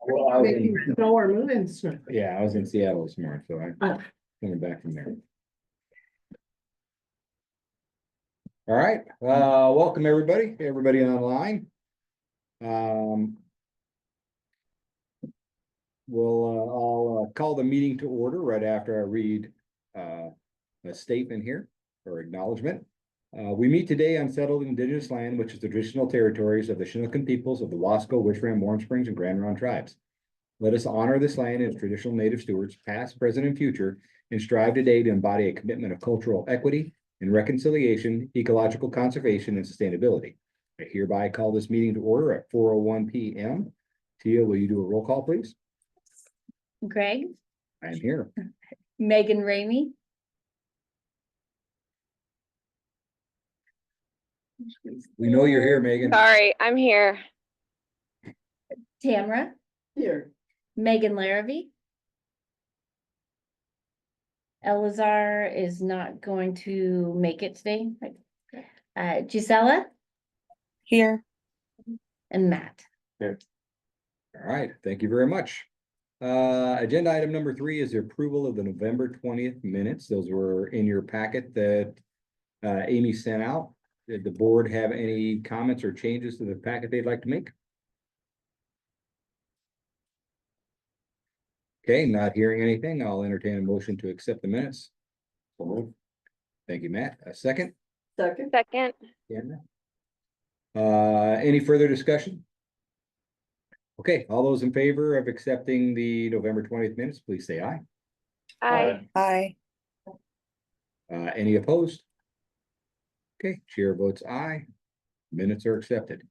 Well, I was in, Snow or moving snow. yeah, I was in Seattle this morning, so I'm Oh. coming back from there. All right, welcome everybody online. I'll call the meeting to order right after I read a statement here or acknowledgement. We meet today on settled indigenous land, which is the traditional territories of the Chinookan peoples of the Wasco, Witchram, Warm Springs, and Grand Ronde tribes. Let us honor this land and its traditional native stewards, past, present, and future, and strive today to embody a commitment of cultural equity and reconciliation, ecological conservation, and sustainability. I hereby call this meeting to order at 4:01 p.m. Tia, will you do a roll call, please? Greg, I am here. Megan Ramey, We know you're here, Megan. Sorry, I'm here. Tamara, Here. Megan Larrabee. Elazar is not going to make it today. Gisela Here. and Matt. All right, thank you very much. Agenda item number 3 is the approval of the November 20th minutes. Those were in your packet that Amy sent out. Did the board have any comments or changes to the packet they'd like to make? Okay, not hearing anything, I'll entertain a motion to accept the minutes. Thank you, Matt. A second? Second. Second. Any further discussion? Okay, all those in favor of accepting the November 20th minutes, please say aye. Aye. Aye. Any opposed? Okay, chair votes aye. Minutes are accepted.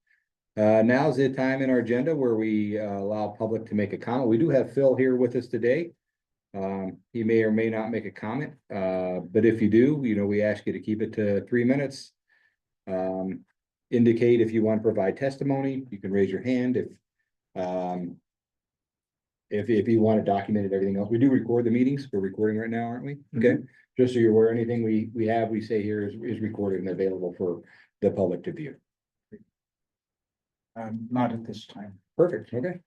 Now's the time in our agenda where we allow public to make a comment. We do have Phil here with us today. He may or may not make a comment, but if you do, we ask you to keep it to 3 minutes. Indicate if you want to provide testimony, you can raise your hand. If you want to document it, everything else, we do record the meetings. We're recording right now, aren't we? Okay, just so you're aware, anything we say here is recorded and available for the public to view. Not at this time. Perfect, okay.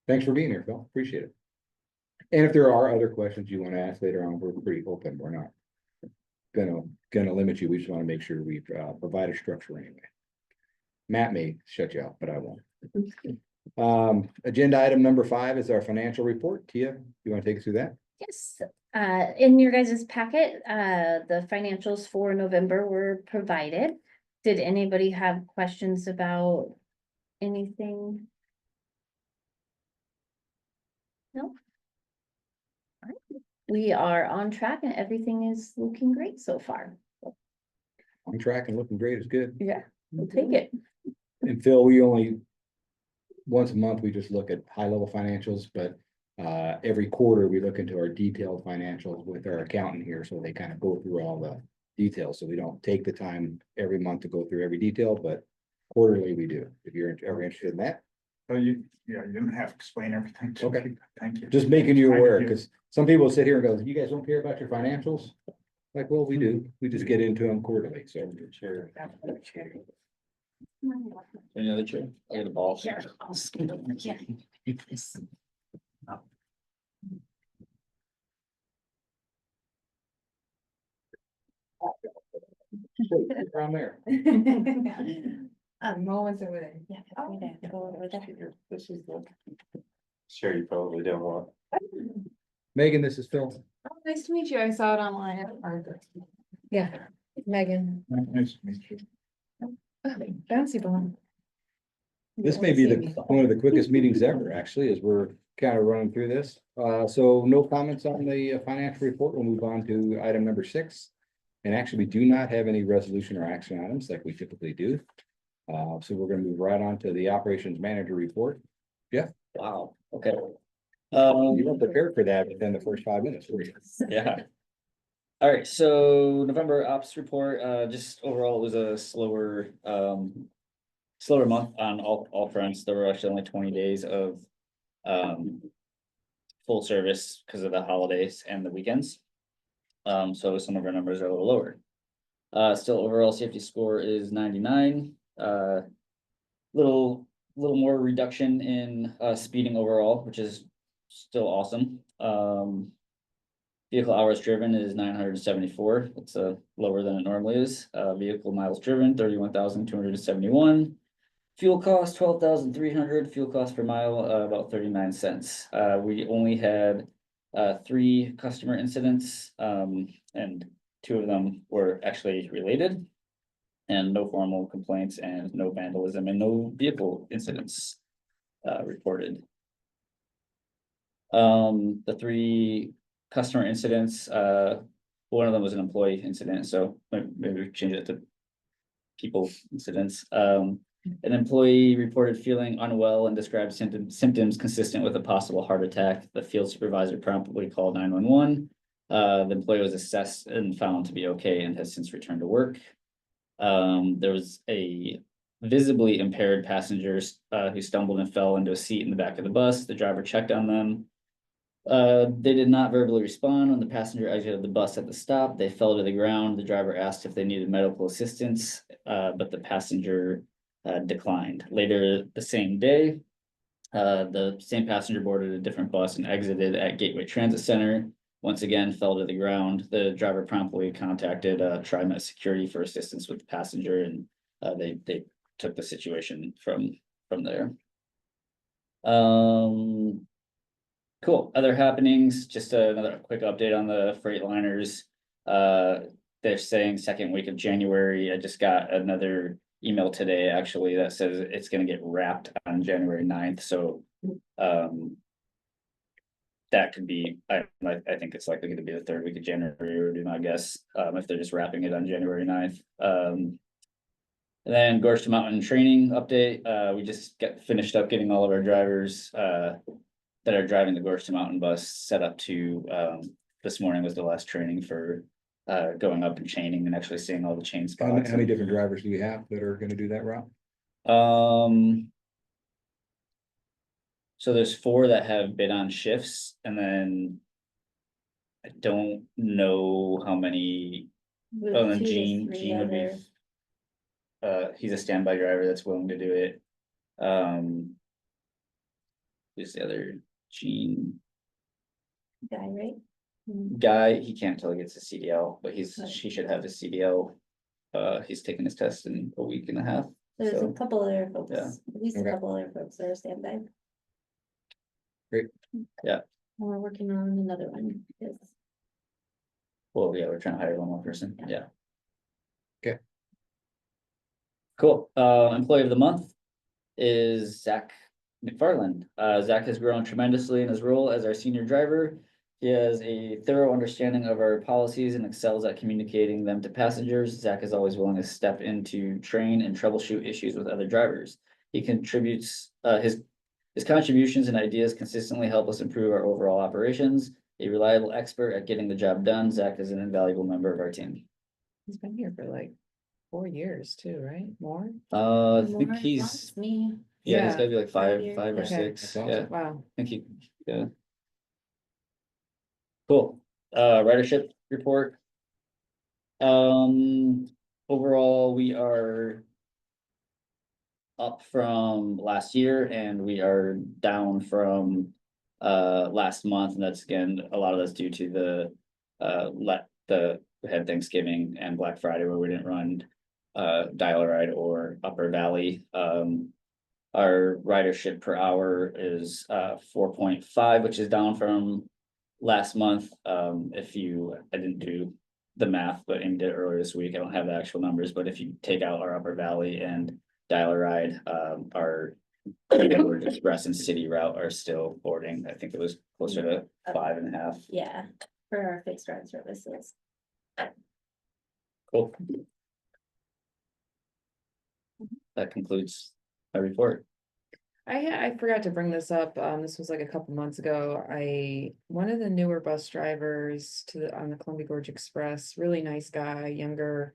Thanks for being here, Phil, appreciate it. And if there are other questions you want to ask later on, we're pretty open, we're not gonna limit you, we just want to make sure we provide a structure anyway. Matt may shut you out, but I won't. Agenda item number 5 is our financial report. Tia, you want to take us through that? Yes, in your guys' packet, the financials for November were provided. Did anybody have questions about anything? No? All right. We are on track and everything is looking great so far. On track and looking great is good. Yeah, we'll take it. And Phil, we only, once a month, we just look at high level financials, but every quarter we look into our detailed financials with our accountant here, so they kind of go through all the details. So we don't take the time every month to go through every detail, but quarterly we do, if you're ever interested in that. So you didn't have to explain everything to Okay. me. Thank you. Just making you I aware, do. because some people sit here and go, you guys don't care about your financials? Like, well, we do, we just get into them quarterly, so. Any other chair? I got a ball. Here, I'll scoot over here. This. Around there. Moments over there. Yeah, we have to go over there. This is the. Sure, you probably don't want. Megan, this is Phil. Oh, nice to meet you. I saw it online. Yeah, Megan. Nice to meet you. Bouncy ball. This may be one of the quickest meetings ever, actually, as we're kind of running through this. So no comments on the financial report. We'll move on to item number 6. And actually, we do not have any resolution or action items like we typically do. So we're gonna move right on to the operations manager report. Jeff, Wow, okay. you weren't prepared for that within the first 5 minutes, were you? Yeah. All right, so November ops report, just overall, it was a slower month on all fronts. There were actually only 20 days of full service because of the holidays and the weekends. So some of our numbers are a little lower. Still overall safety score is 99. Little little more reduction in speeding overall, which is still awesome. Vehicle hours driven is 974. It's lower than it normally is. Vehicle miles driven 31,271. Fuel cost 12,300. Fuel cost per mile about 39 cents. We only had 3 customer incidents, and 2 of them were actually related. And no formal complaints and no vandalism and no vehicle incidents reported. The 3 customer incidents, one of them was an employee incident, so maybe we change it to people incidents. An employee reported feeling unwell and described symptoms consistent with a possible heart attack. The field supervisor promptly called 911. The employee was assessed and found to be okay and has since returned to work. There was a visibly impaired passenger who stumbled and fell into a seat in the back of the bus. The driver checked on them. They did not verbally respond when the passenger exited the bus at the stop. They fell to the ground. The driver asked if they needed medical assistance, but the passenger declined. Later the same day, the same passenger boarded a different bus and exited at Gateway Transit Center. Once again, fell to the ground. The driver promptly contacted TriMet Security for assistance with the passenger, and they took the situation from there. Cool. Other happenings, just another quick update on the Freightliners. They're saying second week of January. I just got another email today, actually, that says it's gonna get wrapped on January 9th, so that could be, I think it's likely gonna be the 3rd week of January, would be my guess, if they're just wrapping it on January 9th. And then Gorge to Mountain training update. We just finished up getting all of our drivers that are driving the Gorge to Mountain bus set up to, this morning was the last training for going up and chaining and actually seeing all the chain How spots. many different drivers do we have that are gonna do that route? So there's 4 that have been on shifts, and then I don't know how many. Oh, and Gene would be. He's a standby driver that's willing to do it. Who's the other? Gene Guy, right? guy, he can't until he gets his CDL, but he should have his CDL. He's taking his test in a week and a half. There's a So, couple other folks, yeah. at least a Okay. couple other folks that are standby. Great. Yeah. And we're working on another one, because Well, yeah, we're trying to hire one more person, Yeah. yeah. Okay. Cool, employee of the month is Zach McFarland. Zach has grown tremendously in his role as our senior driver. He has a thorough understanding of our policies and excels at communicating them to passengers. Zach is always willing to step in to train and troubleshoot issues with other drivers. He contributes, his contributions and ideas consistently help us improve our overall operations. A reliable expert at getting the job done, Zach is an invaluable member of our team. He's been here for like 4 years too, right? More? I think more he's, wants me. yeah, he's Yeah. gotta be like 5 years, or yeah. Okay. 6, That's awesome. yeah, Wow. I think he, yeah. Cool, ridership report. Overall, we are up from last year and we are down from last month, and that's again, a lot of that's due to we had Thanksgiving and Black Friday where we didn't run Dial-A-Ride or Upper Valley. Our ridership per hour is 4.5, which is down from last month. I didn't do the math, but Amy did it earlier this week. I don't have the actual numbers, but if you take out our Upper Valley and Dial-A-Ride, our Gorge Express and City route are still boarding. I think it was closer to 5.5. Yeah, for our fixed route services. Cool. That concludes my report. I forgot to bring this up. This was like a couple months ago. One of the newer bus drivers on the Columbia Gorge Express, really nice guy, younger.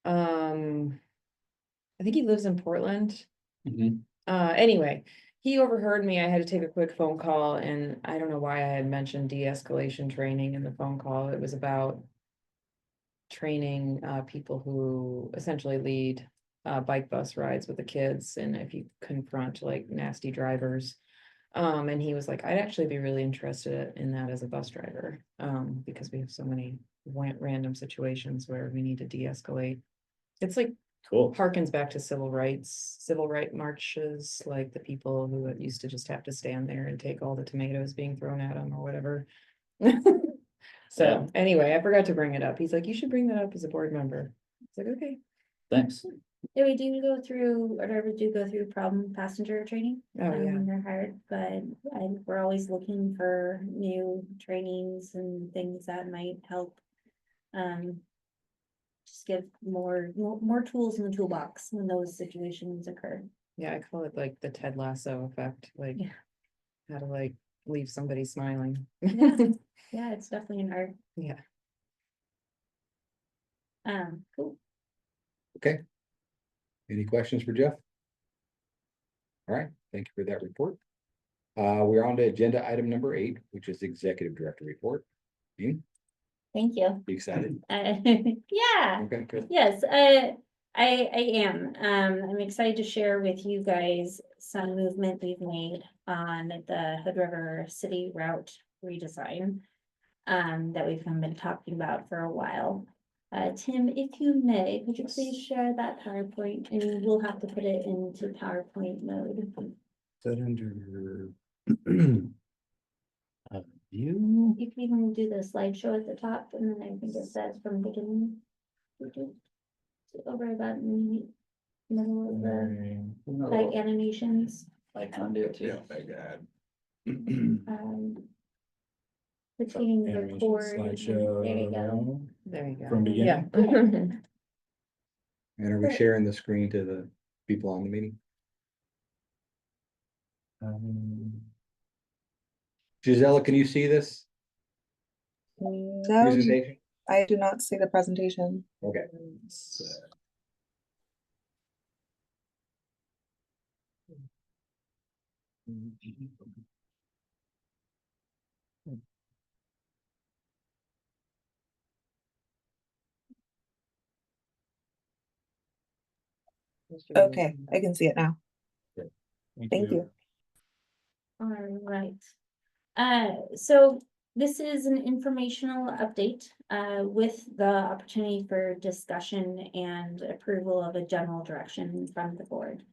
I think he lives in Portland. Mhm. Anyway, he overheard me. I had to take a quick phone call, and I don't know why I had mentioned de-escalation training in the phone call. It was about training people who essentially lead bike bus rides with the kids, and if you confront like nasty drivers. And he was like, I'd actually be really interested in that as a bus driver, because we have so many random situations where we need to de-escalate. It's like Cool. harkens back to civil rights marches, like the people who used to just have to stand there and take all the tomatoes being thrown at them or whatever. So Yeah. anyway, I forgot to bring it up. He's like, you should bring that up as a board member. It's like, okay. Thanks. Yeah, we do go through, or drivers do go through problem passenger training. Oh, yeah. When they're hired, but we're always looking for new trainings and things that might help. Just give more tools in the toolbox when those situations occur. Yeah, I call it like the Ted Lasso effect, like Yeah. how to like leave somebody smiling. Yeah. Yeah, it's definitely an art. Yeah. Cool. Okay. Any questions for Jeff? All right, thank you for that report. We're on to agenda item number 8, which is executive director report. Dean, Thank you. you excited? Yeah. Okay, good. Yes, I am. I'm excited to share with you guys some movement we've made on the Hood River City route redesign. That we've been talking about for a while. Tim, if you may, could you please share that PowerPoint, and we'll have to put it into PowerPoint mode. Is that under you? You can even do the slideshow at the top, and then I think it says from beginning. Over about in the middle of the like animations. Like conduit too. I got. Between Animation record. slideshow. There you go. There you go. From Yeah. beginning? And are we sharing the screen to the people on the meeting? Gisela, can you see this No, presentation? I do not see the presentation. Okay. Okay, I can see it now. Thank you. All right. So this is an informational update, with the opportunity for discussion and approval of a general direction from the board.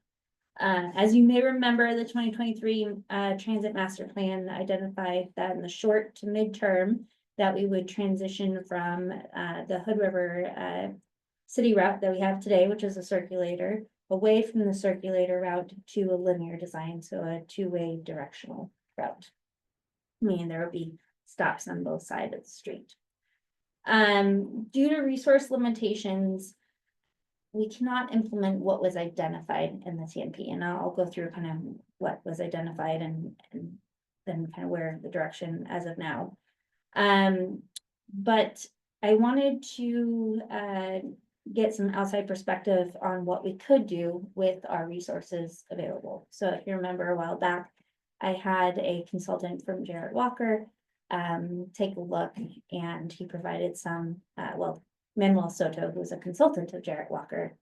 As you may remember, the 2023 Transit Master Plan identified that in the short to midterm that we would transition from the Hood River city route that we have today, which is a circulator, away from the circulator route to a linear design, so a two-way directional route. Meaning there will be stops on both sides of the street. Due to resource limitations, we cannot implement what was identified in the TNP, and I'll go through kind of what was identified and then kind of where the direction as of now. But I wanted to get some outside perspective on what we could do with our resources available. So if you remember a while back, I had a consultant from Jarrett Walker take a look, and he provided some, Manuel Soto, who's a consultant of Jarrett Walker,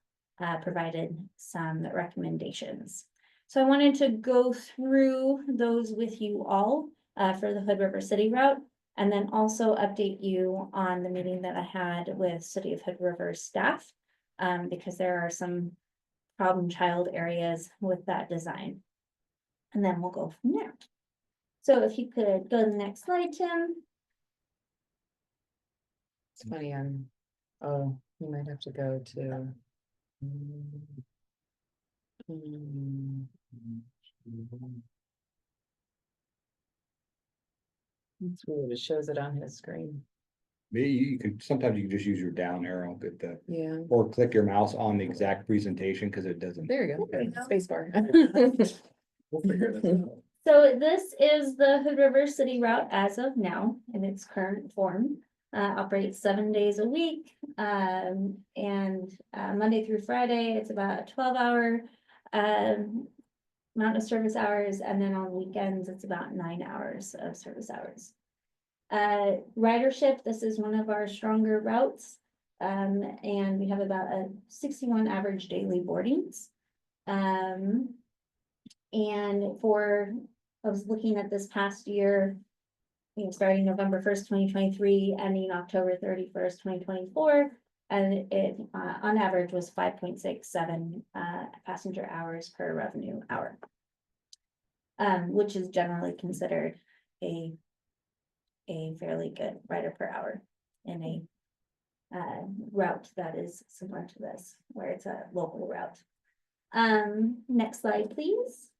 provided some recommendations. So I wanted to go through those with you all for the Hood River City route, and then also update you on the meeting that I had with City of Hood River staff, because there are some problem child areas with that design. And then we'll go from there. So if you could go to the next slide, Tim. It's funny, oh, you might have to go to. It's weird, it shows it on his screen. Maybe you can, sometimes you can just use your down arrow, get the, Yeah, or click your mouse on the exact presentation, because it doesn't. there you go, space bar. We'll figure this out. So this is the Hood River City route as of now in its current form. Operates 7 days a week, and Monday through Friday, it's about a 12-hour amount of service hours, and then on weekends, it's about 9 hours of service hours. Ridership, this is one of our stronger routes. And we have about a 61 average daily boardings. And I was looking at this past year, starting November 1st, 2023, ending October 31st, 2024. And it, on average, was 5.67 passenger hours per revenue hour. Which is generally considered a fairly good rider per hour in a route that is similar to this, where it's a local route. Next slide, please.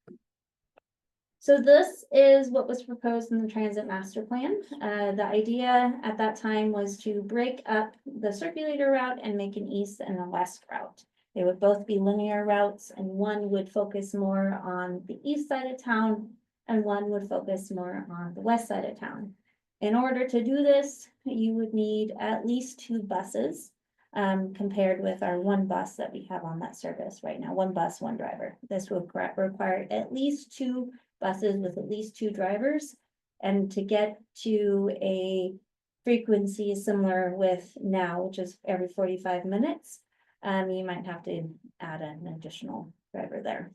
So this is what was proposed in the transit master plan. The idea at that time was to break up the circulator route and make an east and a west route. They would both be linear routes, and one would focus more on the east side of town and one would focus more on the west side of town. In order to do this, you would need at least 2 buses, compared with our 1 bus that we have on that service right now. 1 bus, 1 driver. This would require at least 2 buses with at least 2 drivers. And to get to a frequency similar with now, which is every 45 minutes, you might have to add an additional driver there.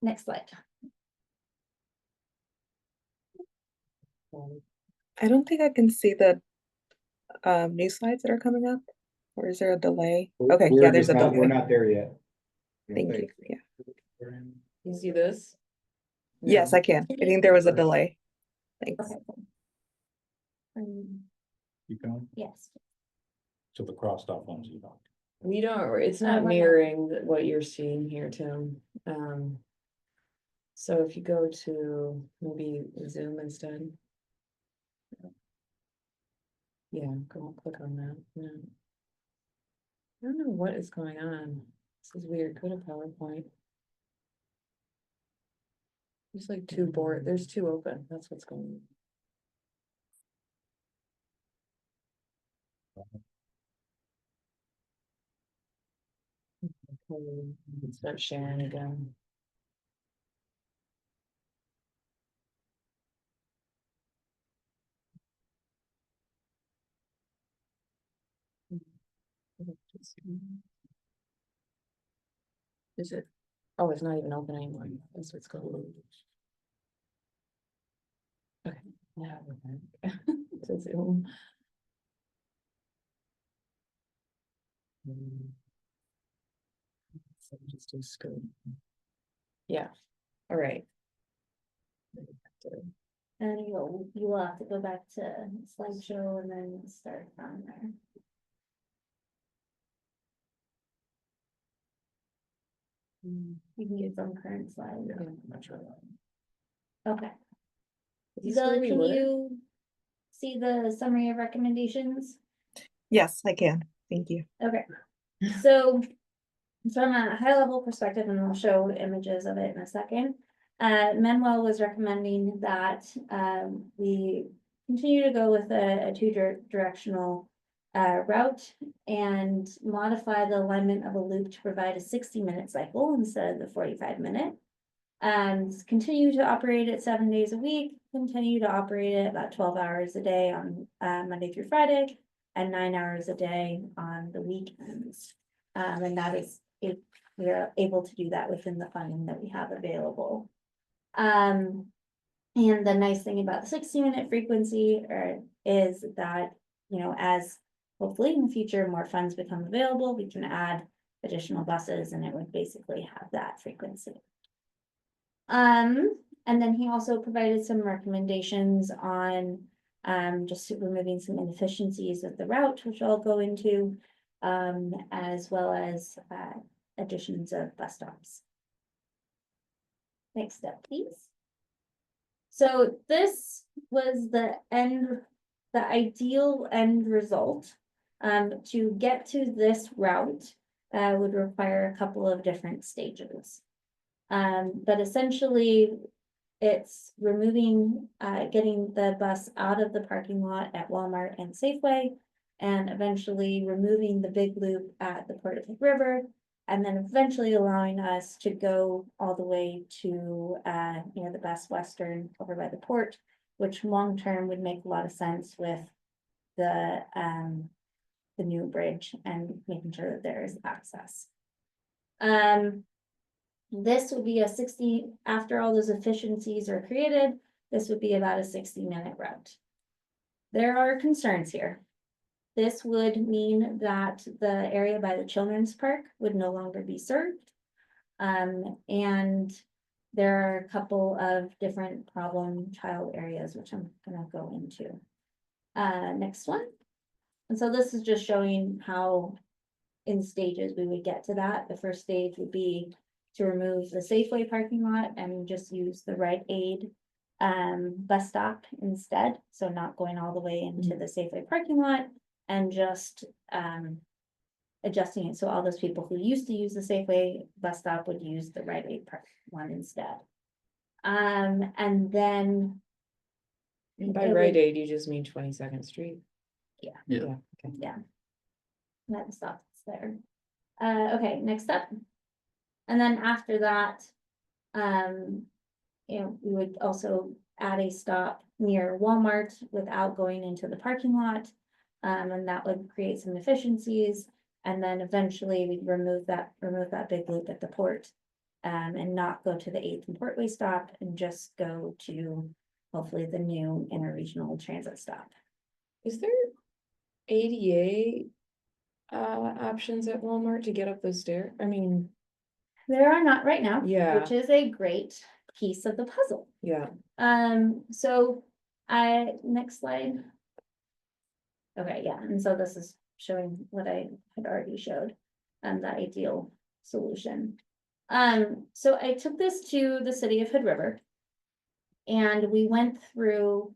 Next slide. I don't think I can see the new slides that are coming up. Or is there a delay? Okay, We're yeah, there's just a not- We're delay. not there yet. I don't Thank you. think. Yeah. You see this? Yes, No. I can. I think there was a delay. Thanks. Okay. Keep going, Yes. so the crossed off ones you don't. We don't, it's we're not not. mirroring what you're seeing here, Tim. So if you go to maybe Zoom instead. Yeah, go click on that. Yeah. I don't know what is going on. This is weird. Go to PowerPoint. There's like 2 board, there's 2 open. That's what's going on. Start sharing again. Is it? Oh, it's not even open anymore. That's what's going on. Okay. Now we're back to Zoom. So just do scope. Yeah, all right. And you will have to go back to slideshow and then start from there. You can get some current slide. Yeah. Not sure. Okay. Is this where Zilla, we can were? you see the summary of recommendations? Yes, I can. Thank you. Okay, so from a high level perspective, and I'll show images of it in a second. Manuel was recommending that we continue to go with a 2-directional route and modify the alignment of a loop to provide a 60-minute cycle instead of the 45-minute. Continue to operate it 7 days a week, continue to operate it about 12 hours a day on Monday through Friday, and 9 hours a day on the weekends. And that is, if we are able to do that within the funding that we have available. And the nice thing about the 60-minute frequency is that, as hopefully in the future more funds become available, we can add additional buses and it would basically have that frequency. And then he also provided some recommendations on just removing some inefficiencies of the route, which I'll go into, as well as additions of bus stops. Next step, please. So this was the ideal end result. To get to this route would require a couple of different stages. But essentially, it's removing, getting the bus out of the parking lot at Walmart and Safeway, and eventually removing the big loop at the Port of Hood River, and then eventually allowing us to go all the way to, the Best Western over by the port, which long-term would make a lot of sense with the new bridge and making sure that there is access. This would be a 60, after all those efficiencies are created, this would be about a 60-minute route. There are concerns here. This would mean that the area by the children's park would no longer be served. And there are a couple of different problem child areas, which I'm gonna go into. Next one. And so this is just showing how in stages we would get to that. The first stage would be to remove the Safeway parking lot and just use the Rite Aid bus stop instead. So not going all the way into the Safeway parking lot and just adjusting it. So all those people who used to use the Safeway bus stop would use the Rite Aid park one instead. And then By it Rite would- Aid, you just mean 22nd Street? Yeah. Yeah. Okay. that stops there. Okay, next up. And then after that, we would also add a stop near Walmart without going into the parking lot. And that would create some efficiencies. And then eventually we'd remove that big loop at the port. And not go to the 8th and Portway stop and just go to hopefully the new interregional transit stop. Is there ADA options at Walmart to get up those stairs? I mean, There are not right now. Yeah. Which is a great piece of the puzzle. yeah, So next slide. Okay, yeah, and so this is showing what I had already showed, the ideal solution. So I took this to the city of Hood River. And we went through,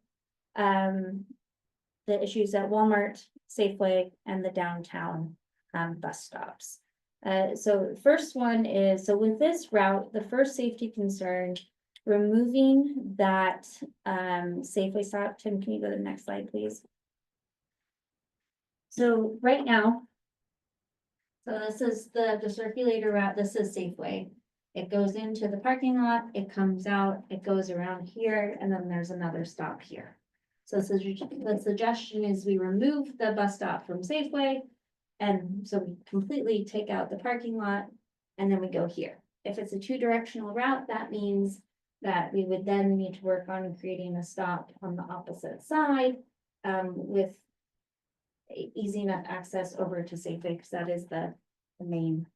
the issues at Walmart, Safeway, and the downtown, bus stops. So the first one is, so with this route, the first safety concern, removing that Safeway stop. Tim, can you go to the next slide, please? So right now, so this is the circulator route, this is Safeway. It goes into the parking lot, it comes out, it goes around here, and then there's another stop here. So the suggestion is we remove the bus stop from Safeway. And so we completely take out the parking lot and then we go here. If it's a 2-directional route, that means that we would then need to work on creating a stop on the opposite side with easy enough access over to Safeway, because that is the main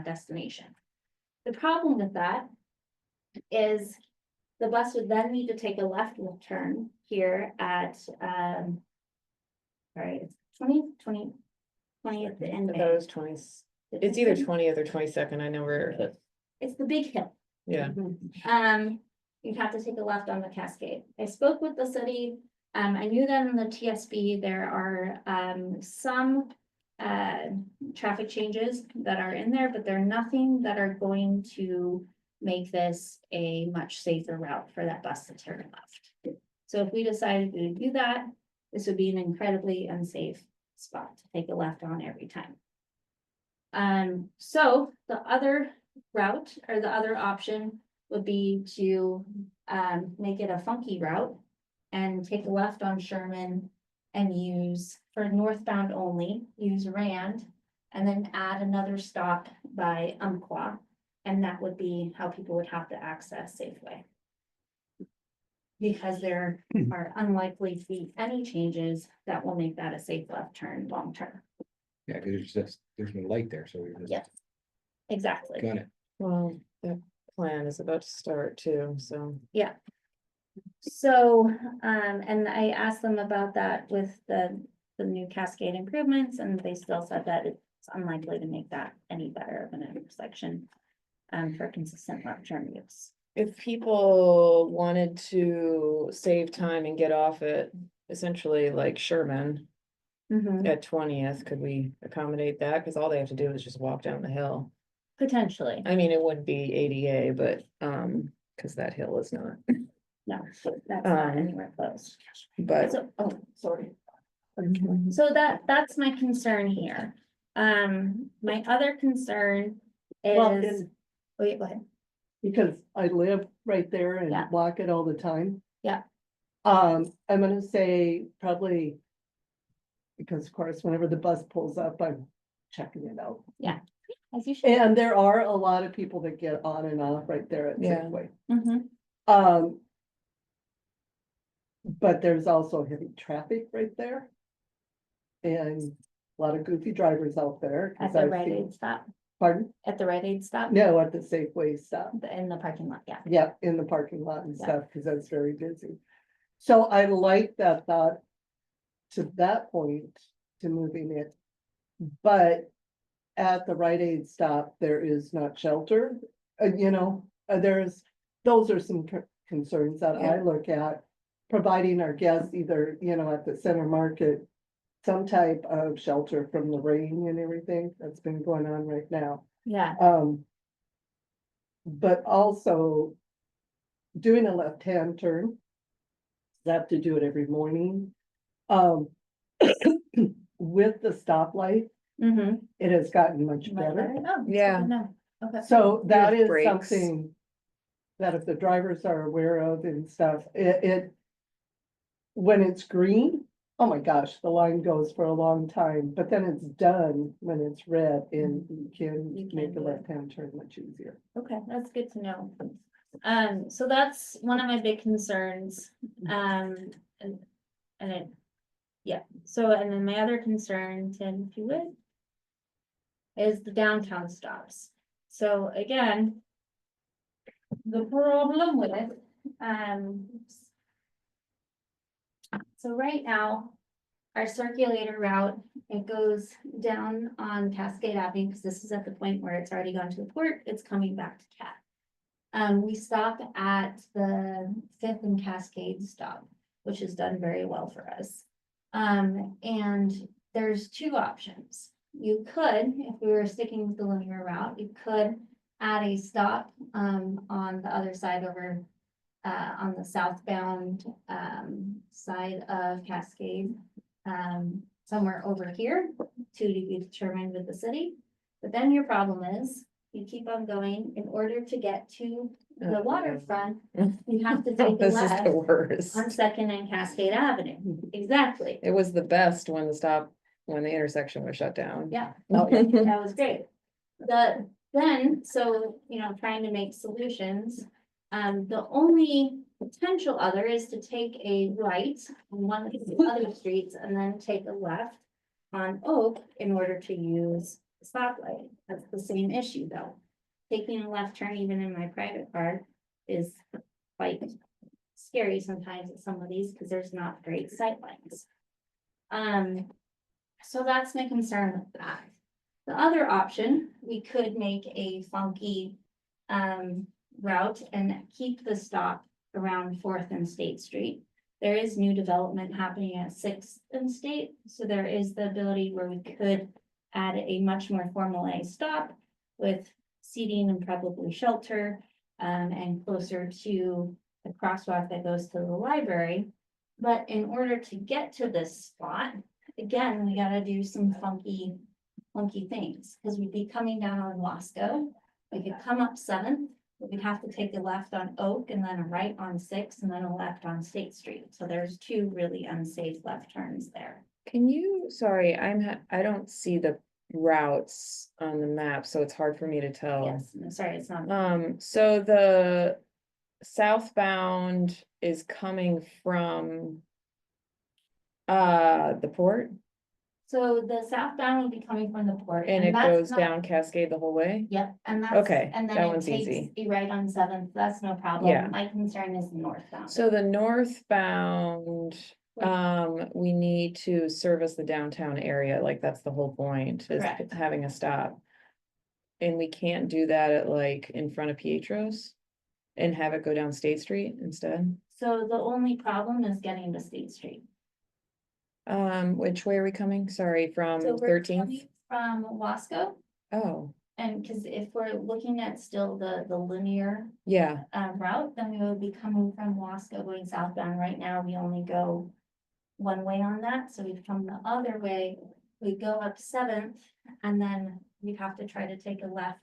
destination. The problem with that is the bus would then need to take a left turn here at it's 20 at the end. I thought it was 20, it's either 20th or 22nd, I never, It's the big hill. yeah. You'd have to take a left on the Cascade. I spoke with the city. I knew that in the TSB, there are some traffic changes that are in there, but they're nothing that are going to make this a much safer route for that bus to turn left. So if we decided to do that, this would be an incredibly unsafe spot to take a left on every time. So the other route or the other option would be to make it a funky route and take a left on Sherman and use, for northbound only, use Rand and then add another stop by Umpqua. And that would be how people would have to access Safeway. Because there are unlikely to be any changes that will make that a safe left turn long term. Yeah, because there's no light there, so we're just. Yes. Exactly. Got it. Well, the plan is about to start too, so. So, and I asked them about that with the new Cascade improvements, and they still said that it's unlikely to make that any better of an intersection. For consistent left turn use. If people wanted to save time and get off at essentially like Sherman at 20th, could we accommodate that? Because all they have to do is just walk down the hill. Potentially, I mean, it wouldn't be ADA, but because that hill is not, no, that's not anywhere close. but. So, oh, sorry. So that's my concern here. My other concern Well, is, and wait, go ahead. because I live right there and Yeah. walk it all the time. Yeah. I'm gonna say probably because of course, whenever the bus pulls up, I'm checking it out. As you should. And there are a lot of people that get on and off right there at Yeah. Safeway. Mhm. But there's also heavy traffic right there. And a lot of goofy drivers out there. 'cause At the I've Rite seen- Aid stop, Pardon? at the Rite Aid stop. No, at the Safeway stop. In the parking lot, yeah. Yeah, in the parking lot and Yeah. stuff, because that's very busy. So I like that thought to that point, to moving it. But at the Rite Aid stop, there is not shelter, those are some concerns that I look at. Providing our guests either, at the center market, some type of shelter from the rain and everything that's been going on right now. Yeah, But also doing a left-hand turn. I have to do it every morning. With the stoplight, mm-hmm. it has gotten much better. Yeah. No, okay. So that have is brakes. something that if the drivers are aware of and stuff, when it's green, oh my gosh, the line goes for a long time, but then it's done when it's red and you can You can make a do it. left-hand turn much easier. Okay, that's good to know. So that's one of my big concerns, and it, yeah, so, and then my other concern, Tim, if you would, is the downtown stops. So again, the problem with it, so right now, our circulator route, it goes down on Cascade Avenue, because this is at the point where it's already gone to the port, it's coming back to Cat. We stop at the Fifth and Cascade stop, which has done very well for us. And there's two options. You could, if we were sticking with the linear route, you could add a stop, on the other side over, on the southbound, side of Cascade, somewhere over here to be determined with the city. But then your problem is, you keep on going, in order to get to the waterfront, you have to take a This is left the worst. on Second and Cascade Avenue. Exactly. It was the best when the intersection was shut down. Yeah, Oh, yeah. that was great. So, trying to make solutions, the only potential other is to take a right on one of the other streets and then take a left on Oak in order to use the stoplight. That's the same issue though. Taking a left turn even in my private car is quite scary sometimes at some of these because there's not great sight lines. So that's my concern with that. The other option, we could make a funky route and keep the stop around 4th and State Street. There is new development happening at 6th and State, so there is the ability where we could add a much more formalized stop with seating and probably shelter, and closer to the crosswalk that goes to the library. But in order to get to this spot, again, we gotta do some funky things, because we'd be coming down on Wasco. We could come up 7th, but we'd have to take a left on Oak and then a right on 6th and then a left on State Street. So there's two really unsafe left turns there. Can you, sorry, I don't see the routes on the map, so it's hard for me to tell. Yes, no, sorry, it's not. So the southbound is coming from the port So the southbound will be coming from the port. and it that's goes not- down Cascade the whole way? Yep, and that's. Okay, And that then it one's takes easy. a right on 7th, that's no problem. Yeah. My concern is northbound. So the northbound, Right. we need to service the downtown area, like that's the whole point, is Correct. having a stop. And we can't do that at like in front of Pietro's and have it go down State Street instead? So the only problem is getting to State Street. Which way are we coming? Sorry, from So we're 13th? coming from Wasco, Oh, and because if we're looking at still the linear yeah, route, then we would be coming from Wasco going southbound. Right now, we only go one way on that, so we'd come the other way. We go up 7th, and then we'd have to try to take a left.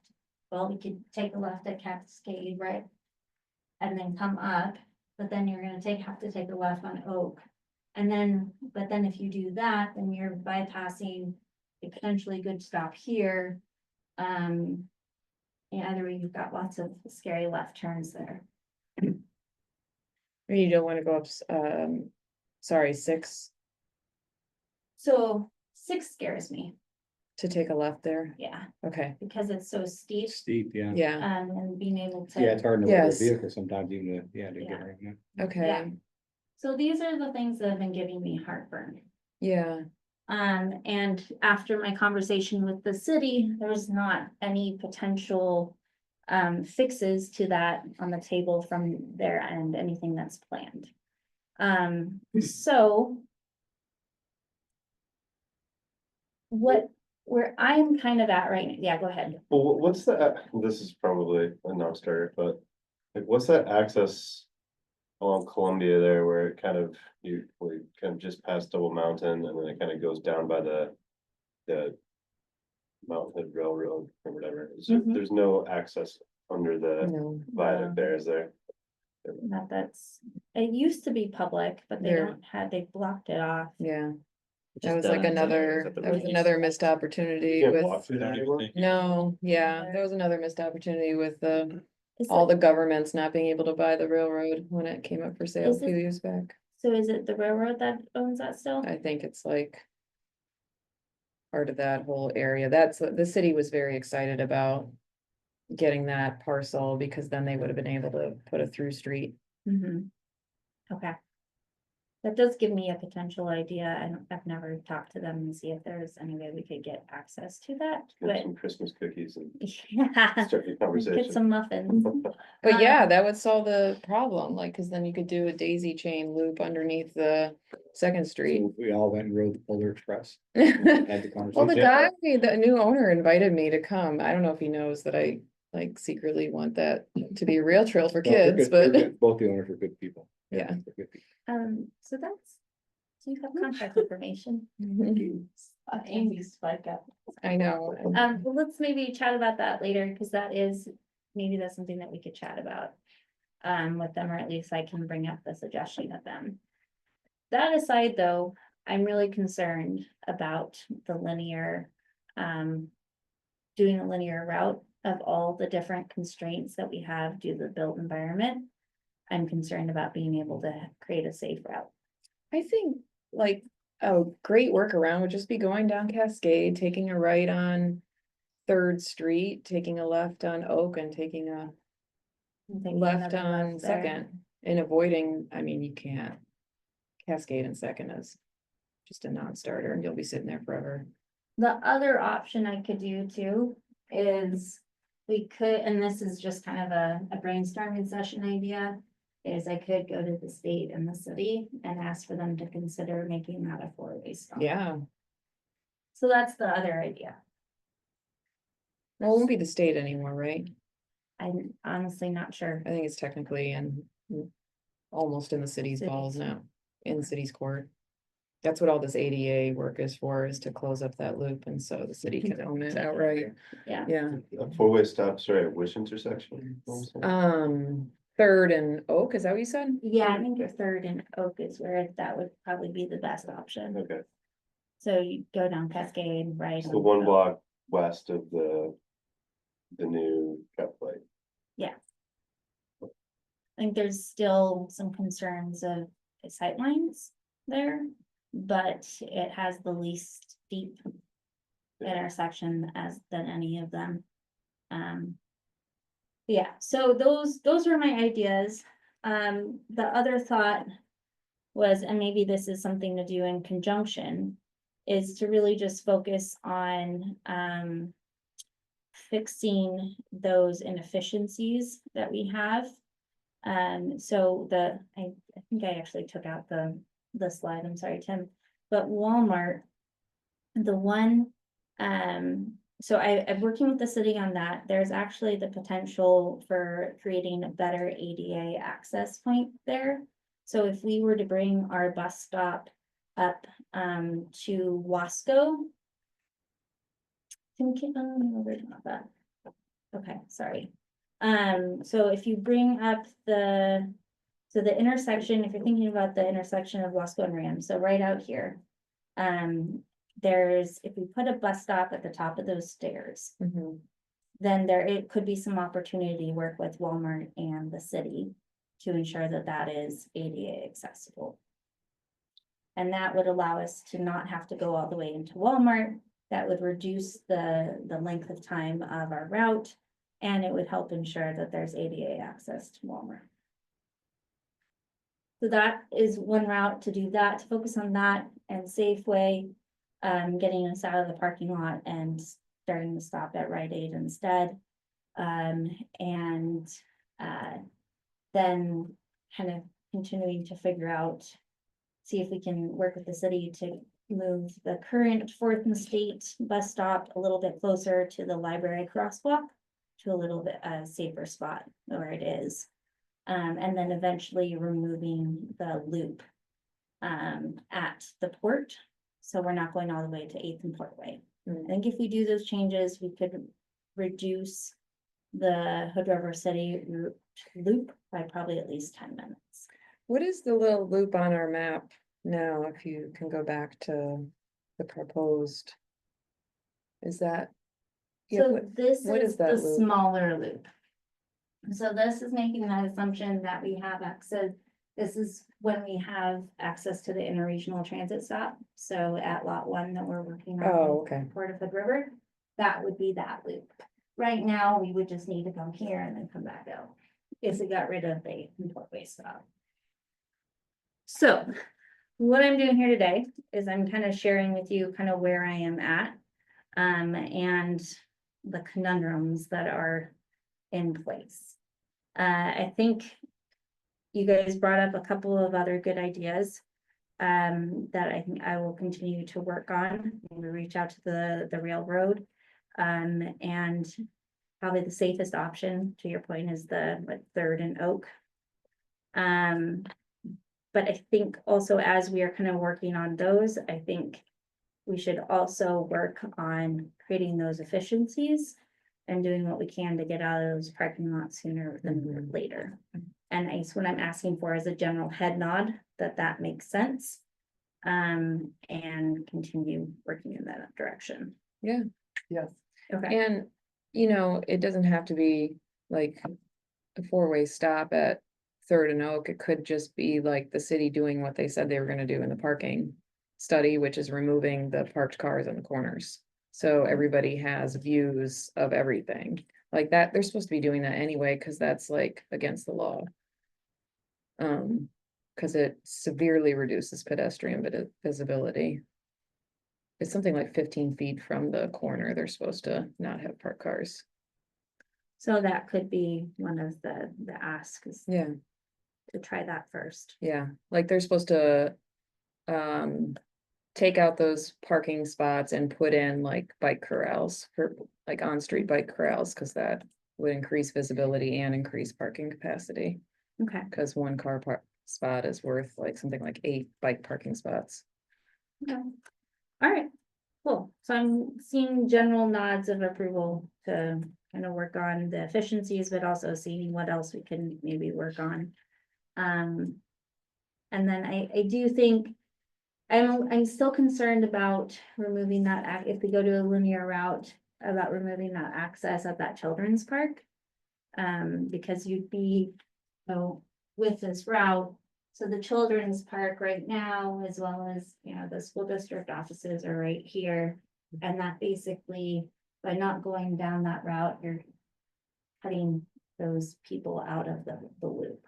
Well, we could take a left at Cascade, right? And then come up, but then you're gonna have to take a left on Oak. And then, but then if you do that, then you're bypassing a potentially good stop here. And either way, you've got lots of scary left turns there. Or you don't wanna go up, sorry, 6 So 6 scares me, to take a left there, yeah, okay, because it's so steep, Steep, yeah. yeah, and being able to. Yeah, it's hard to ride a Yes. vehicle sometimes even to, to get Yeah. around that. okay, So these are the things that have been giving me heartburn. yeah, And after my conversation with the city, there's not any potential fixes to that on the table from their end, anything that's planned. So where I'm kind of at right now, yeah, go ahead. Well, what's the, this is probably a non-starter, but like, what's that access along Columbia there where it kind of, we kind of just past Double Mountain and then it kind of goes down by the Mountain Hood Railroad or whatever. Mhm. There's no access under the no, viaduct there, is there? It used to be public, but they There- don't have, they blocked it off. yeah, that Just, was like is another, the that was road? another missed opportunity You can't with, walk through that anymore? no, yeah, there was another missed opportunity with Is all it- the governments not being able to buy the railroad when it came up for sale a Is it- few years back. So is it the railroad that owns that still? I think it's like part of that whole area. That's what the city was very excited about getting that parcel because then they would have been able to put a through street. Mm-hmm. Okay. That does give me a potential idea. I've never talked to them and see if there's any way we could get access to that, Get but some Christmas cookies and yeah. start the Get conversation. some muffins. But yeah, Um, that would solve the problem, like, cause then you could do a daisy chain loop underneath the Second Street. So we all went and rode the Polar Express, Well, had the the conversation. guy, the new owner invited me to come. I don't know if he knows that I like secretly want that to be a rail trail for No, they're kids, good, they're but good. Both the owners are good people. Yeah. they're good people. So so you have contact information. Amy's spike up. I know. Well, let's maybe chat about that later, because maybe that's something that we could chat about. With them, or at least I can bring up the suggestion with them. That aside, though, I'm really concerned about the linear, doing a linear route of all the different constraints that we have due to the built environment. I'm concerned about being able to create a safe route. I think like a great workaround would just be going down Cascade, taking a right on Third Street, taking a left on Oak and taking a I'm thinking left another on left there. Second and avoiding, I mean, you can't. Cascade and Second is just a non-starter and you'll be sitting there forever. The other option I could do too is we could, and this is just kind of a brainstorming session idea. Is I could go to the state and the city and ask for them to consider making that a 4-way stop. Yeah, So that's the other idea. well, it won't be the state anymore, right? I'm honestly not sure. I think it's technically in almost in the city's Cities. balls now, in the city's court. That's what all this ADA work is for, is to close up that loop, and so the city can own it outright. Yeah. Yeah, A 4-way stop, sorry, at which intersection? What was that? Third and Oak, is that what you said? Yeah, I think your Third and Oak is where that would probably be the best option. Okay, So you go down Cascade, right? it's the on one Oak. block west of the new cut light. I think there's still some concerns of sightlines there, but it has the least steep intersection than any of them. Yeah, so those were my ideas. The other thought was, and maybe this is something to do in conjunction, is to really just focus on fixing those inefficiencies that we have. So I think I actually took out the slide, I'm sorry, Tim, but Walmart, the one, so I'm working with the city on that. There's actually the potential for creating a better ADA access point there. So if we were to bring our bus stop up, to Wasco. No, there's not that. Okay, sorry. So if you bring up the So the intersection, if you're thinking about the intersection of Wasco and Ram, so right out here. There's, if we put a bus stop at the top of those stairs, Mhm. then it could be some opportunity to work with Walmart and the city to ensure that that is ADA accessible. And that would allow us to not have to go all the way into Walmart. That would reduce the length of time of our route. And it would help ensure that there's ADA access to Walmart. So that is one route to do that, to focus on that and Safeway. Getting us out of the parking lot and starting to stop at Rite Aid instead. And then kind of continuing to figure out, see if we can work with the city to move the current 4th and State bus stop a little bit closer to the library crosswalk to a little bit safer spot where it is. And then eventually removing the loop at the port. So we're not going all the way to 8th and Portway. Mm. I think if we do those changes, we could reduce the Hood River City loop by probably at least 10 minutes. What is the little loop on our map now, if you can go back to the proposed? Is that? Yeah, So this what is is that the loop? smaller loop. So this is making that assumption that we have access. This is when we have access to the interregional transit stop. So at lot 1 that we're working on. Oh, with okay. Port of Hood River, that would be that loop. Right now, we would just need to come here and then come back out. If we got rid of the Portway stop. So what I'm doing here today is I'm kind of sharing with you kind of where I am at. And the conundrums that are in place. I think you guys brought up a couple of other good ideas that I think I will continue to work on. We reach out to the railroad. And probably the safest option, to your point, is the 3rd and Oak. But I think also as we are kind of working on those, I think we should also work on creating those efficiencies and doing what we can to get out of those parking lots sooner than later. And what I'm asking for is a general head nod that makes sense. And continue working in that direction. Yeah. Yes. Okay, And, you know, it doesn't have to be like a 4-way stop at 3rd and Oak. It could just be like the city doing what they said they were gonna do in the parking study, which is removing the parked cars in the corners. So everybody has views of everything like that. They're supposed to be doing that anyway, because that's like against the law. Because it severely reduces pedestrian visibility. It's something like 15 feet from the corner. They're supposed to not have parked cars. so that could be one of the asks Yeah, to try that first. yeah, like they're supposed to take out those parking spots and put in like bike corrals for like on-street bike corrals, because that would increase visibility and increase parking capacity. Okay, Because one car spot is worth like something like 8 bike parking spots. okay. All right, cool. So I'm seeing general nods of approval to kind of work on the efficiencies, but also seeing what else we can maybe work on. And then I do think I'm still concerned about removing that, if we go to a linear route, about removing that access at that children's park. Because you'd be, with this route, so the children's park right now, as well as, the school district offices are right here. And that basically, by not going down that route, you're cutting those people out of the loop.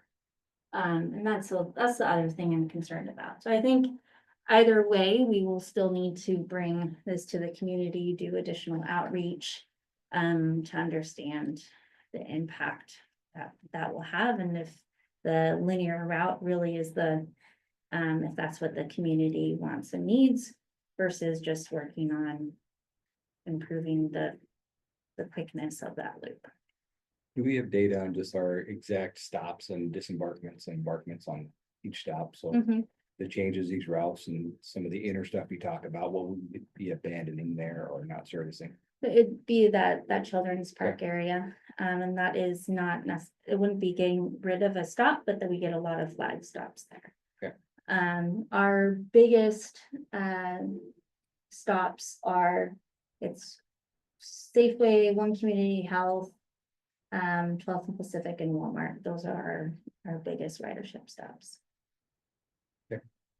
And that's the other thing I'm concerned about. So I think either way, we will still need to bring this to the community, do additional outreach, to understand the impact that will have, and if the linear route really is if that's what the community wants and needs, versus just working on improving the quickness of that loop. Do we have data on just our exact stops and disembarkments and embarkments on each stop? So the changes, these routes and some of the inner stuff we talk about, what would we be abandoning there or not servicing? It'd be that children's park area, and that is not it wouldn't be getting rid of a stop, but then we get a lot of flag stops there. Okay. Our biggest, stops are, it's Safeway, One Community Health, 12th and Pacific and Walmart. Those are our biggest ridership stops.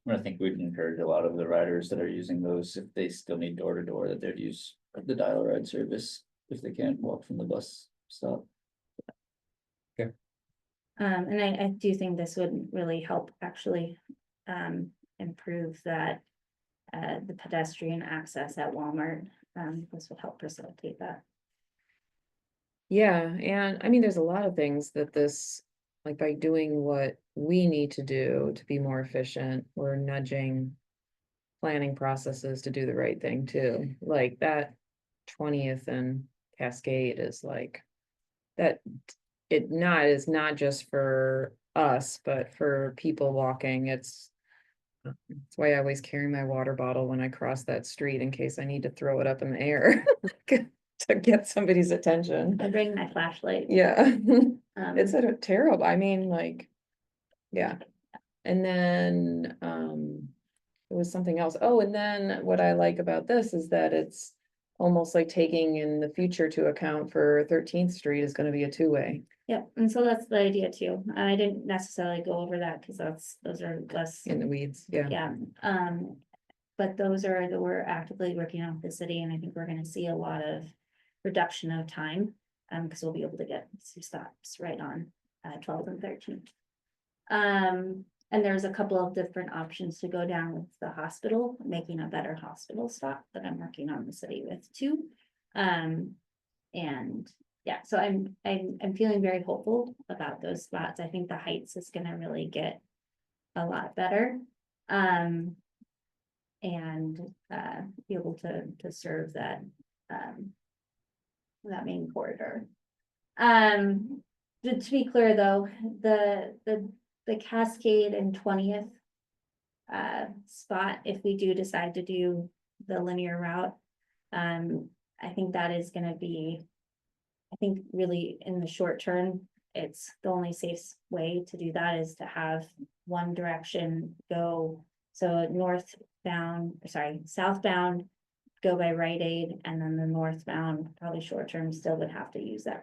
I think we'd encourage a lot of the riders that are using those, if they still need door to door, that they'd use the dial a ride service if they can't walk from the bus stop. And I do think this would really help actually, improve that, the pedestrian access at Walmart. This would help facilitate that. Yeah, and I mean, there's a lot of things that this, like by doing what we need to do to be more efficient, we're nudging planning processes to do the right thing too. Like that 20th and Cascade is like that. Is not just for us, but for people walking. It's why I always carry my water bottle when I cross that street in case I need to throw it up in the air to get somebody's attention. I bring my flashlight. Yeah. It's Um, a terrible, I mean, like, yeah. And then, it was something else. Oh, and then what I like about this is that it's almost like taking in the future to account for 13th Street is gonna be a two-way. Yep, and so that's the idea too. I didn't necessarily go over that because those are less, In the weeds, yeah. yeah. But those are that we're actively working on with the city, and I think we're gonna see a lot of reduction of time. Because we'll be able to get some stops right on 12th and 13th. And there's a couple of different options to go down with the hospital, making a better hospital stop that I'm working on the city with too. And yeah, so I'm feeling very hopeful about those spots. I think the Heights is gonna really get a lot better. And be able to serve that main corridor. To be clear though, the Cascade and 20th spot, if we do decide to do the linear route, I think that is gonna be, I think really in the short term, it's the only safe way to do that is to have one direction go. So southbound, go by Rite Aid, and then the northbound, probably short term, still would have to use that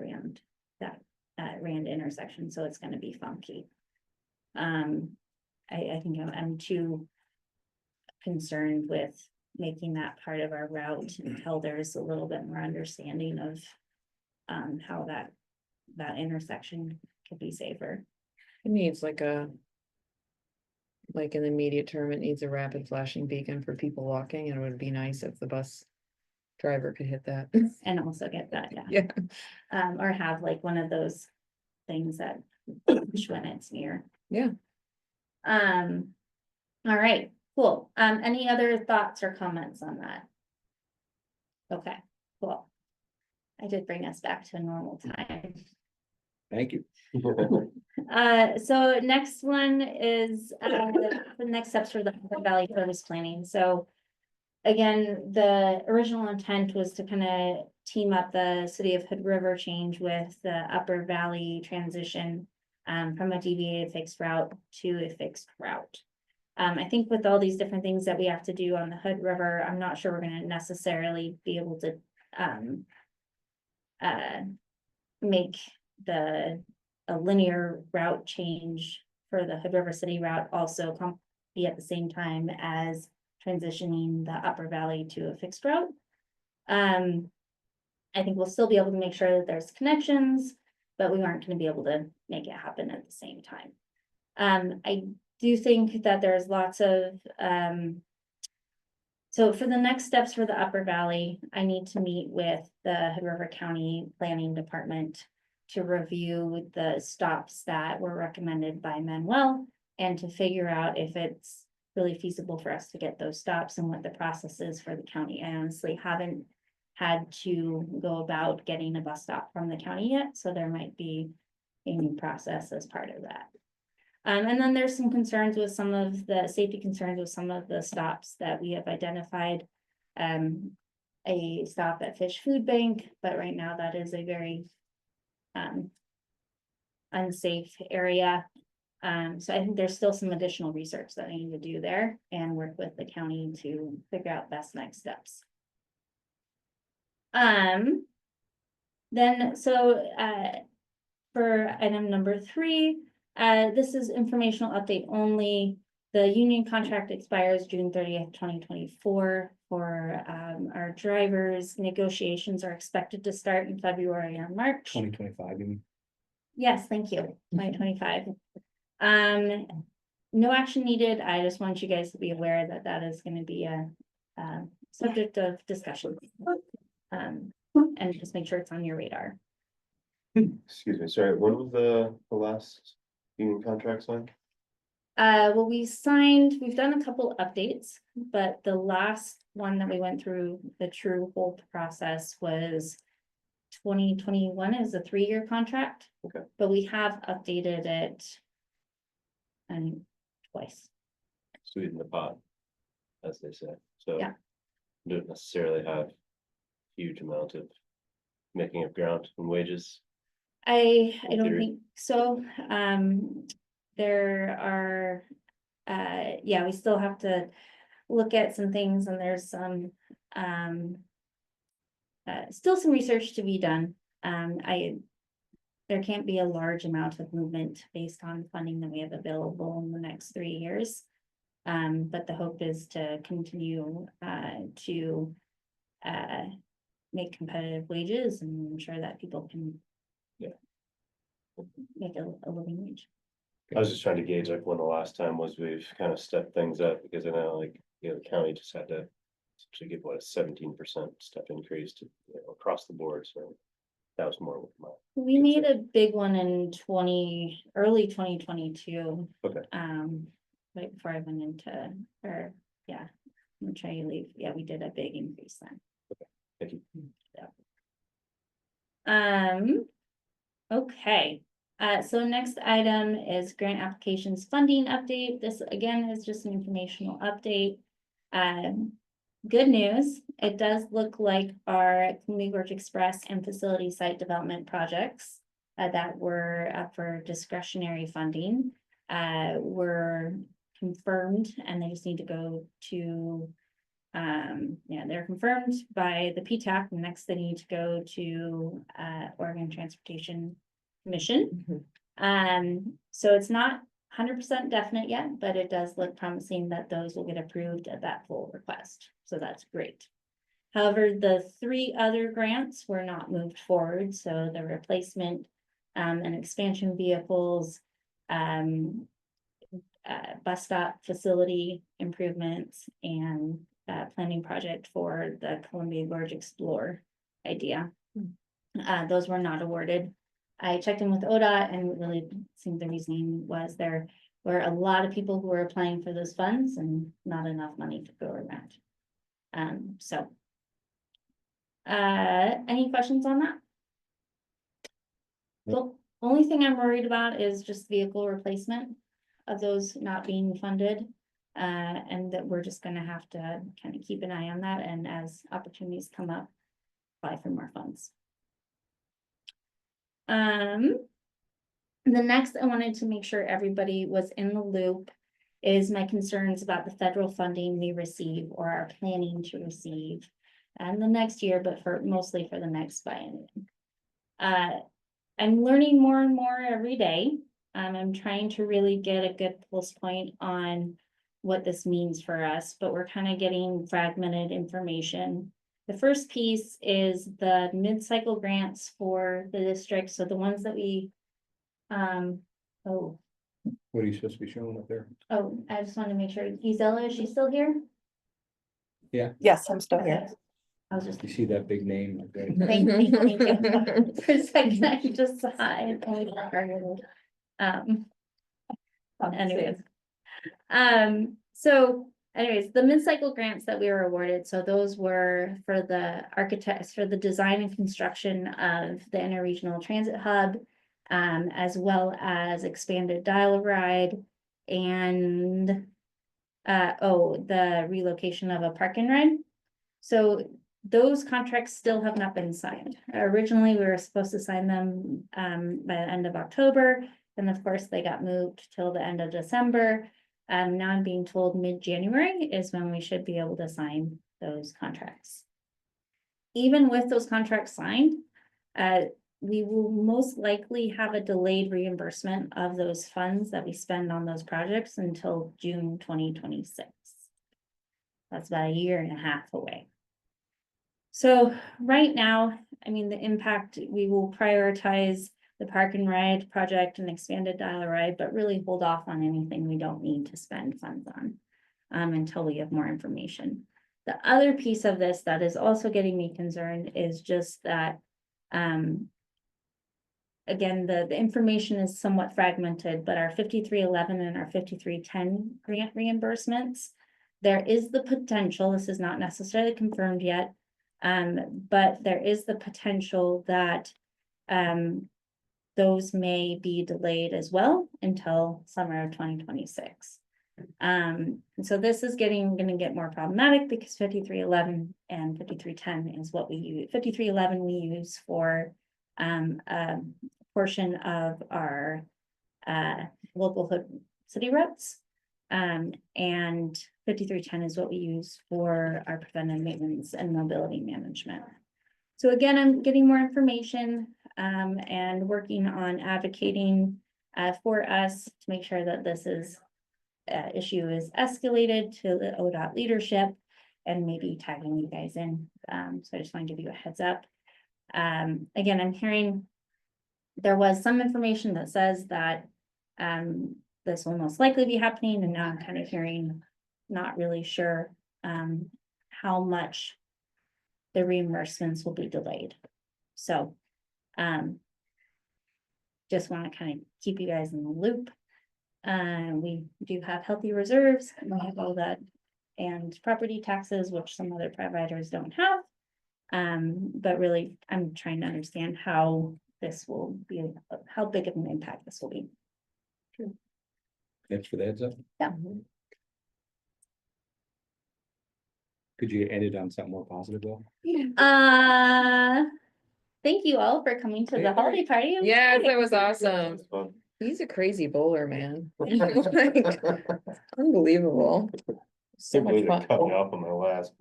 Rand intersection, so it's gonna be funky. I think I'm too concerned with making that part of our route until there's a little bit more understanding of how that intersection could be safer. It needs like in the immediate term, it needs a rapid flashing beacon for people walking, and it would be nice if the bus driver could hit that. And also get that, yeah. Yeah, Or have like one of those things that when it's near. yeah. All right, cool. Any other thoughts or comments on that? Okay, cool. I did bring us back to a normal time. Thank you. So next one is the next steps for the Upper Valley Service Planning. So again, the original intent was to kind of team up the city of Hood River change with the Upper Valley transition from a deviated fixed route to a fixed route. I think with all these different things that we have to do on the Hood River, I'm not sure we're going to necessarily be able to make a linear route change for the Hood River City route also be at the same time as transitioning the Upper Valley to a fixed route. I think we'll still be able to make sure that there's connections, but we aren't going to be able to make it happen at the same time. I do think that there's lots of so for the next steps for the Upper Valley, I need to meet with the Hood River County Planning Department to review the stops that were recommended by Manuel and to figure out if it's really feasible for us to get those stops and what the process is for the county. I honestly haven't had to go about getting a bus stop from the county yet, so there might be a new process as part of that. And then there's some concerns with some of the safety concerns with some of the stops that we have identified. a stop at Fish Food Bank, but right now that is a very unsafe area. So I think there's still some additional research that I need to do there and work with the county to figure out best next steps. Then, so, for item number 3, this is informational update only. The union contract expires June 30th, 2024 for, our drivers. Negotiations are expected to start in February or March. 2025, you mean? Yes, thank you, 2025. No action needed. I just want you guys to be aware that that is gonna be a subject of discussion. And just make sure it's on your radar. Excuse me, sorry, when was the last union contract signed? Well, we've done a couple updates, but the last one that we went through the true hold process was 2021 is a 3-year contract. Okay. But we have updated it twice. Sweeten the pot, as they say, so. Yeah. Don't necessarily have huge amount of making up ground in wages. I In don't theory. think so. There are, yeah, we still have to look at some things and there's some, still some research to be done. There can't be a large amount of movement based on funding that we have available in the next 3 years. But the hope is to continue, to, make competitive wages and ensure that people can. Yeah. Make a living wage. I was just trying to gauge like when the last time was we've kind of stepped things up, because I know like, the county just had to. To give what a 17% step increase to, across the board, so that was more with my. We made a big one in early 2022. Okay. Right before I went into, or, yeah, I'm trying to leave, yeah, we did a big increase then. Thank you. Okay, so next item is grant applications funding update. This again is just an informational update. Good news, it does look like our Columbia Gorge Express and facility site development projects that were up for discretionary funding were confirmed, and they just need to go to yeah, they're confirmed by the PTAC. Next, they need to go to Oregon Transportation Commission. So it's not 100% definite yet, but it does look promising that those will get approved at that full request. So that's great. However, the 3 other grants were not moved forward. So the replacement and expansion vehicles, bus stop facility improvements, and planning project for the Columbia Gorge Explore idea. Those were not awarded. I checked in with ODOT and really seemed the reasoning was there were a lot of people who were applying for those funds and not enough money to go around. Any questions on that? The only thing I'm worried about is just vehicle replacement of those not being funded. And that we're just gonna have to kind of keep an eye on that, and as opportunities come up, apply for more funds. The next I wanted to make sure everybody was in the loop is my concerns about the federal funding we receive or are planning to receive and the next year, but mostly for the next biennium. I'm learning more and more every day. I'm trying to really get a good pulse point on what this means for us, but we're kind of getting fragmented information. The first piece is the mid-cycle grants for the district. So the ones that we, What are you supposed to be showing up there? I just wanted to make sure, Gisela, is she still here? Yes, I'm still here. I was just, You see that big name? Like that? thank you. For a second, I just saw it. Anyways. So anyways, the mid-cycle grants that we were awarded, so those were for the architects, for the design and construction of the interregional transit hub, as well as expanded dial ride and the relocation of a park and ride. So those contracts still have not been signed. Originally, we were supposed to sign them by the end of October, and of course, they got moved till the end of December. Now I'm being told mid-January is when we should be able to sign those contracts. Even with those contracts signed, we will most likely have a delayed reimbursement of those funds that we spend on those projects until June 2026. That's about a year and a half away. So right now, I mean, the impact, we will prioritize the park and ride project and expanded dial ride, but really hold off on anything we don't need to spend funds on until we have more information. The other piece of this that is also getting me concerned is just that again, the information is somewhat fragmented, but our 5311 and our 5310 grant reimbursements, there is the potential, this is not necessarily confirmed yet, but there is the potential that those may be delayed as well until summer of 2026. And so this is gonna get more problematic because 5311 and 5310 is what we use. 5311 we use for a portion of our local hood city roads. And 5310 is what we use for our preventive maintenance and mobility management. So again, I'm getting more information and working on advocating for us to make sure that this issue is escalated to the ODOT leadership and maybe tagging you guys in. So I just want to give you a heads up. Again, I'm hearing there was some information that says that this will most likely be happening, and now I'm kind of hearing not really sure how much the reimbursements will be delayed. So just want to kind of keep you guys in the loop. We do have healthy reserves, and we have all that, and property taxes, which some other providers don't have. But really, I'm trying to understand how this will be, how big of an impact this will be. Thanks for the heads up. Yeah. Could you end it on something more positive though? Thank you all for coming to the holiday party. It was Yes, great. that was awesome. That's fun. He's a crazy bowler, man. Like, unbelievable. So Can't much believe it fun. cut me off on my last.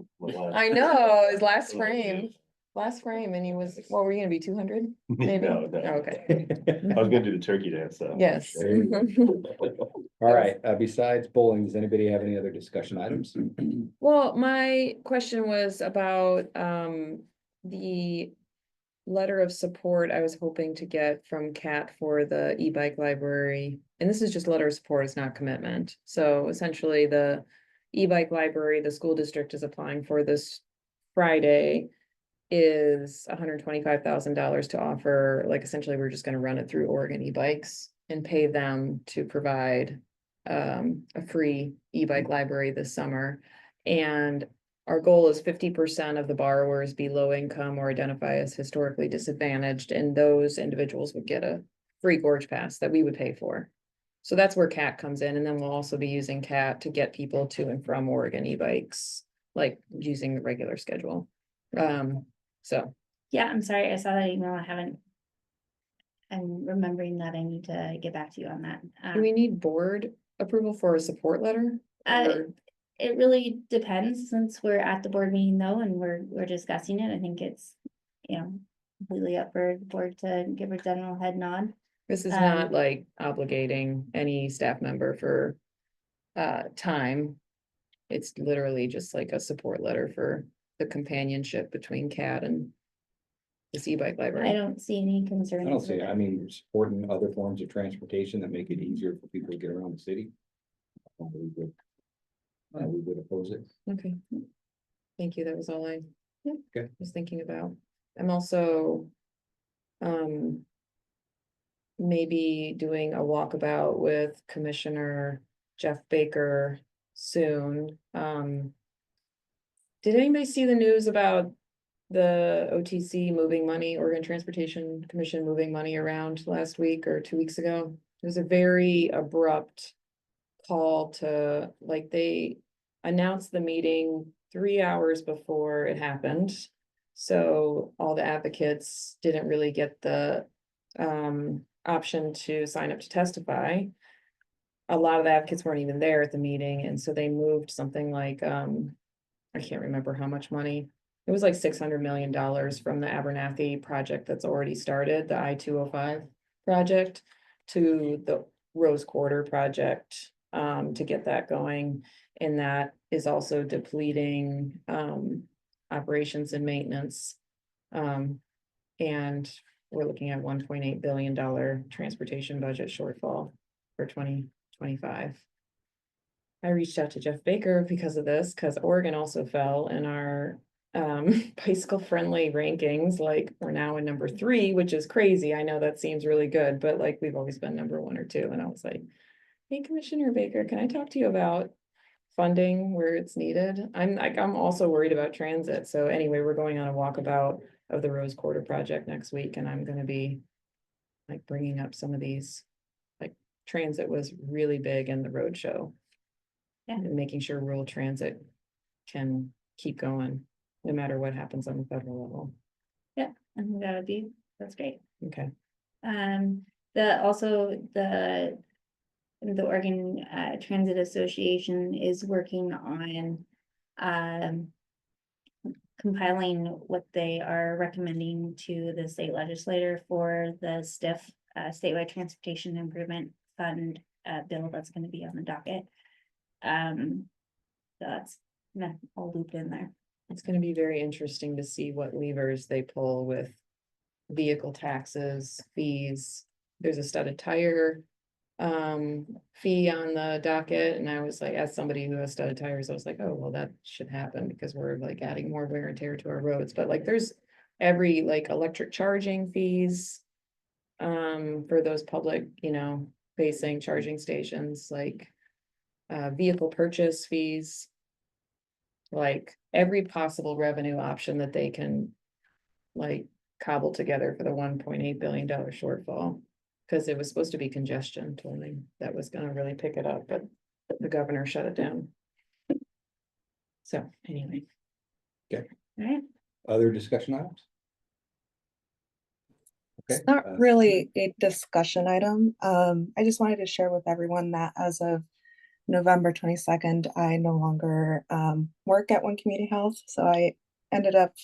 I know, his last frame, and he was, what were you gonna be, 200? Maybe? No, no. Okay. I was gonna do the turkey dance though. Yes. There you All right, besides bowling, does anybody have any other discussion items? Well, my question was about the letter of support I was hoping to get from Kat for the e-bike library. And this is just letter of support, it's not commitment. So essentially the e-bike library, the school district is applying for this Friday is $125,000 to offer, like essentially we're just gonna run it through Oregon e-bikes and pay them to provide a free e-bike library this summer. And our goal is 50% of the borrowers be low income or identify as historically disadvantaged, and those individuals would get a free gorge pass that we would pay for. So that's where CAT comes in, and then we'll also be using CAT to get people to and from Oregon e-bikes, like using the regular schedule. So Yeah, I'm sorry, I saw that email. I'm remembering that I need to get back to you on that. do we need board approval for a support letter? Or- It really depends, since we're at the board meeting though, and we're discussing it. I think it's, completely up for the board to give a general head nod. This is not like obligating any staff member for time. It's literally just like a support letter for the companionship between CAT and this e-bike I library. don't see any concerns. I don't see, with I it. mean, supporting other forms of transportation that make it easier for people to get around the city. We would oppose it. Okay. Thank you. That was all I Okay. was thinking about. I'm also maybe doing a walkabout with Commissioner Jeff Baker soon. Did anybody see the news about the OTC moving money, Oregon Transportation Commission moving money around last week or 2 weeks ago? It was a very abrupt call to, like, they announced the meeting 3 hours before it happened. So all the advocates didn't really get the option to sign up to testify. A lot of the advocates weren't even there at the meeting, and so they moved something like, I can't remember how much money. It was like $600 million from the Abernathy project that's already started, the I-205 project, to the Rose Quarter project, to get that going. And that is also depleting, operations and maintenance. And we're looking at $1.8 billion transportation budget shortfall for 2025. I reached out to Jeff Baker because of this, because Oregon also fell in our bicycle friendly rankings. Like, we're now in number 3, which is crazy. I know that seems really good, but like, we've always been number 1 or 2. And I was like, hey, Commissioner Baker, can I talk to you about funding where it's needed? I'm also worried about transit. So anyway, we're going on a walkabout of the Rose Quarter project next week, and I'm gonna be like bringing up some of these, like, transit was really big in the road show. Yeah. And making sure rural transit can keep going, no matter what happens on the federal level. Yeah, I think that's great. Okay, The Oregon Transit Association is working on compiling what they are recommending to the state legislator for the STIF, statewide transportation improvement fund bill that's going to be on the docket. That's all looped in there. it's gonna be very interesting to see what levers they pull with vehicle taxes, fees. There's a studded tire fee on the docket, and I was like, as somebody who has studded tires, I was like, oh, well, that should happen because we're like adding more wear and tear to our roads. But like, there's every like electric charging fees for those public, facing charging stations, like vehicle purchase fees, like every possible revenue option that they can like cobble together for the $1.8 billion shortfall. Because it was supposed to be congestion tolling that was gonna really pick it up, but the governor shut it down. So anyway. All right. Other discussion items? It's Okay, not really a discussion item. I just wanted to share with everyone that as of November 22nd, I no longer work at One Community Health. So I ended up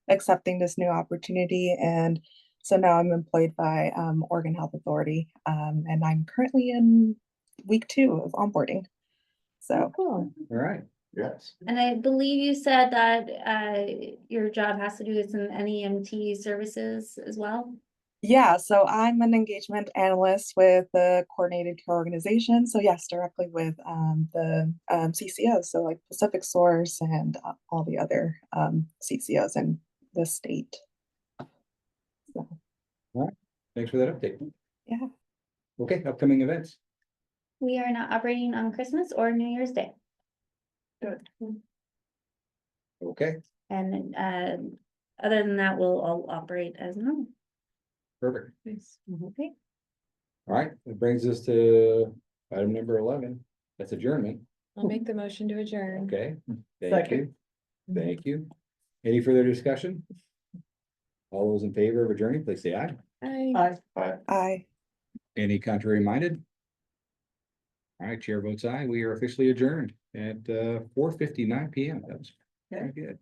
accepting this new opportunity, and so now I'm employed by Oregon Health Authority, and I'm currently in week 2 of onboarding. So Cool. all right. Yes. And I believe you said that your job has to do with some NEMT services as well. yeah, so I'm an engagement analyst with the coordinated care organization. So yes, directly with the CCOs, so like Pacific Source and all the other CCOs in the state. So, Thanks for that update. yeah. Okay, upcoming events. We are not operating on Christmas or New Year's Day. Good. Okay, And other than that, we'll all operate as normal. perfect. Nice. Okay. All right, that brings us to item number 11. That's adjournment. I'll make the motion to adjourn. Okay, thank Second. you. Thank you. Any further discussion? All those in favor of adjourning, please say aye. Bye. I Any contrary minded? All right, chair votes aye. We are officially adjourned at 4:59 PM. That was very good.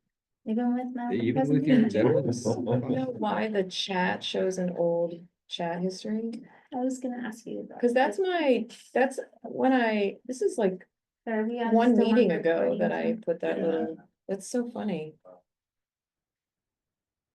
Even with my Even with your. presentation. that was- You know why the chat shows an old chat history? I was gonna ask you about. Because that's when this is like Are we on one still on meeting ago recording that I too? put that Yeah. little, that's so funny.